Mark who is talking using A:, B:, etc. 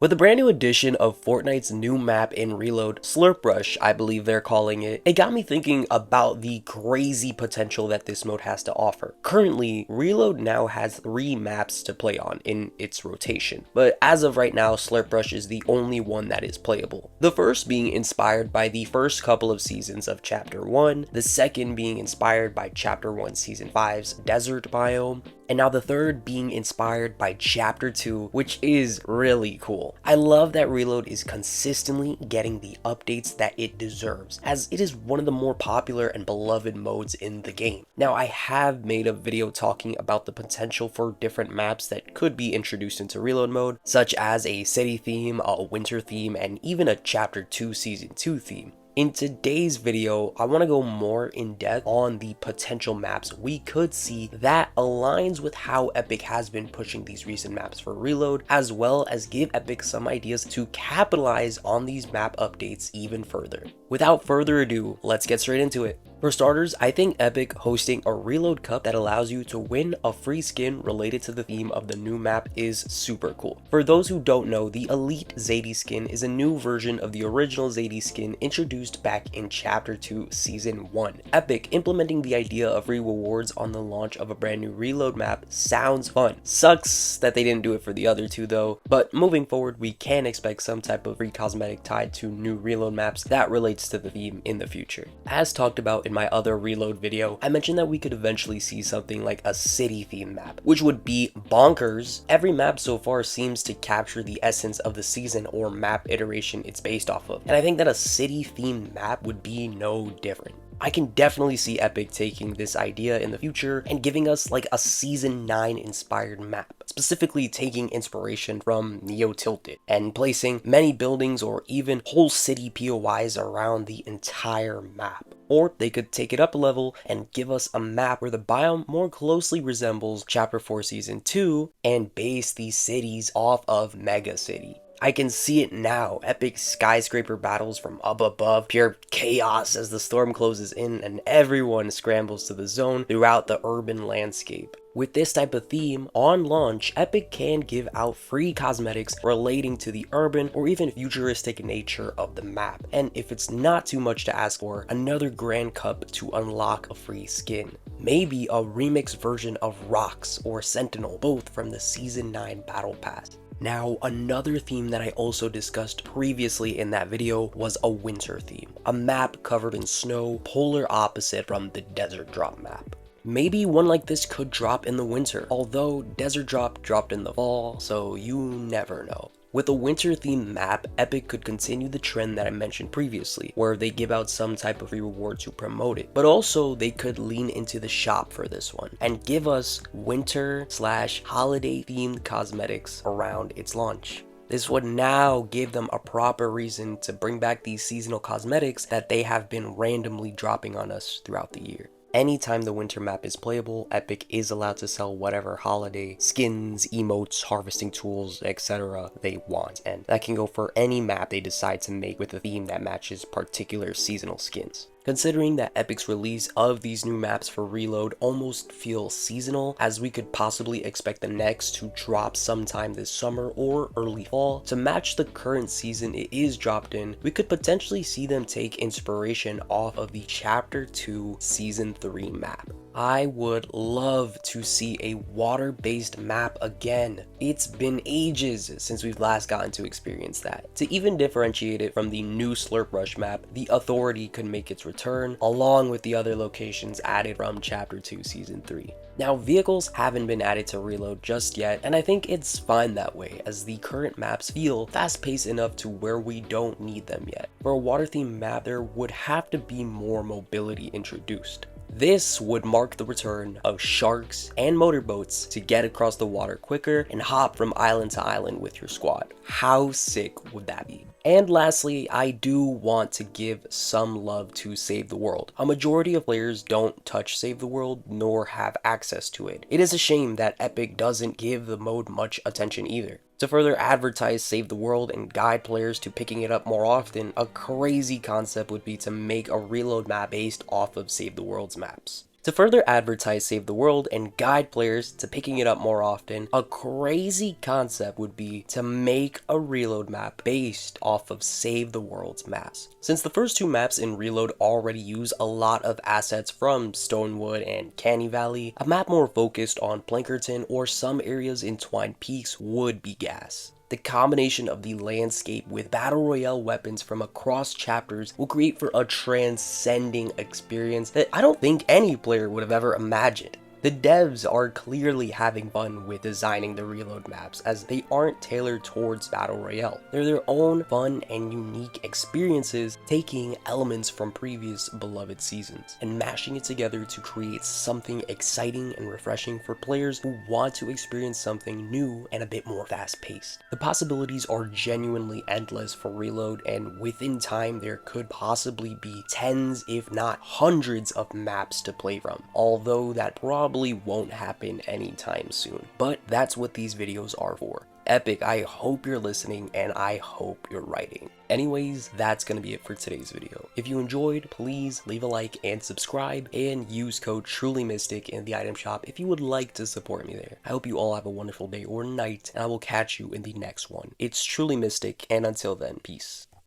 A: With a brand new edition of Fortnite's new map in Reload, Slurp Rush, I believe they're calling it, it got me thinking about the crazy potential that this mode has to offer. Currently, Reload now has 3 maps to play on in its rotation, but as of right now, Slurp Rush is the only one that is playable. The first being inspired by the first couple of seasons of Chapter 1, the second being inspired by Chapter 1 Season 5's Desert Biome, and now the third being inspired by Chapter 2, which is really cool. I love that Reload is consistently getting the updates that it deserves, as it is one of the more popular and beloved modes in the game. Now, I have made a video talking about the potential for different maps that could be introduced into Reload mode, such as a city theme, a winter theme, and even a Chapter 2 Season 2 theme. In today's video, I want to go more in depth on the potential maps we could see that aligns with how Epic has been pushing these recent maps for Reload, as well as give Epic some ideas to capitalize on these map updates even further. Without further ado, let's get straight into it. For starters, I think Epic hosting a Reload Cup that allows you to win a free skin related to the theme of the new map is super cool. For those who don't know, the Elite Zadie skin is a new version of the original Zadie skin introduced back in Chapter 2 Season 1. Epic implementing the idea of free rewards on the launch of a brand new Reload map sounds fun. Sucks that they didn't do it for the other two though, but moving forward we can expect some type of free cosmetic tied to new Reload maps that relates to the theme in the future. As talked about in my other Reload video, I mentioned that we could eventually see something like a city theme map, which would be bonkers. Every map so far seems to capture the essence of the season or map iteration it's based off of, and I think that a city themed map would be no different. I can definitely see Epic taking this idea in the future and giving us like a Season 9 inspired map, specifically taking inspiration from Neo Tilted and placing many buildings or even whole city POIs around the entire map. Or they could take it up a level and give us a map where the biome more closely resembles Chapter 4 Season 2 and base these cities off of Mega City. I can see it now, epic skyscraper battles from up above, pure chaos as the storm closes in and everyone scrambles to the zone throughout the urban landscape. With this type of theme, on launch, Epic can give out free cosmetics relating to the urban or even futuristic nature of the map, and if it's not too much to ask for, another Grand Cup to unlock a free skin. Maybe a remix version of Rocks or Sentinel, both from the Season 9 Battle Pass. Now, another theme that I also discussed previously in that video was a winter theme. A map covered in snow, polar opposite from the Desert Drop map. Maybe one like this could drop in the winter, although Desert Drop dropped in the fall, so you never know. With a winter themed map, Epic could continue the trend that I mentioned previously, where they give out some type of reward to promote it, but also they could lean into the shop for this one and give us winter/holiday themed cosmetics around its launch. This would now give them a proper reason to bring back these seasonal cosmetics that they have been randomly dropping on us throughout the year. Anytime the winter map is playable, Epic is allowed to sell whatever holiday skins, emotes, harvesting tools, etc. they want, and that can go for any map they decide to make with a theme that matches particular seasonal skins. Considering that Epic's release of these new maps for Reload almost feels seasonal, as we could possibly expect the next to drop sometime this summer or early fall, to match the current season it is dropped in, we could potentially see them take inspiration off of the Chapter 2 Season 3 map. I would love to see a water-based map again. It's been ages since we've last gotten to experience that. To even differentiate it from the new Slurp Rush map, the Authority could make its return, along with the other locations added from Chapter 2 Season 3. Now, vehicles haven't been added to Reload just yet, and I think it's fine that way, as the current maps feel fast-paced enough to where we don't need them yet. For a water-themed map, there would have to be more mobility introduced. This would mark the return of sharks and motorboats to get across the water quicker and hop from island to island with your squad. How sick would that be? And lastly, I do want to give some love to Save the World. A majority of players don't touch Save the World nor have access to it. It is a shame that Epic doesn't give the mode much attention either. To further advertise Save the World and guide players to picking it up more often, a crazy concept would be to make a Reload map based off of Save the World's maps. To further advertise Save the World and guide players to picking it up more often, a crazy concept would be to make a Reload map based off of Save the World's maps. Since the first two maps in Reload already use a lot of assets from Stonewood and Canny Valley, a map more focused on Plankerton or some areas in Twine Peaks would be gas. The combination of the landscape with battle royale weapons from across chapters will create for a transcending experience that I don't think any player would have ever imagined. The devs are clearly having fun with designing the Reload maps, as they aren't tailored towards Battle Royale. They're their own fun and unique experiences, taking elements from previous beloved seasons and mashing it together to create something exciting and refreshing for players who want to experience something new and a bit more fast-paced. The possibilities are genuinely endless for Reload, and within time there could possibly be tens if not hundreds of maps to play from, although that probably won't happen anytime soon. But that's what these videos are for. Epic, I hope you're listening and I hope you're writing. Anyways, that's gonna be it for today's video. If you enjoyed, please leave a like and subscribe, and use code TrulyMystic in the item shop if you would like to support me there. I hope you all have a wonderful day or night, and I will catch you in the next one. It's TrulyMystic, and until then, peace.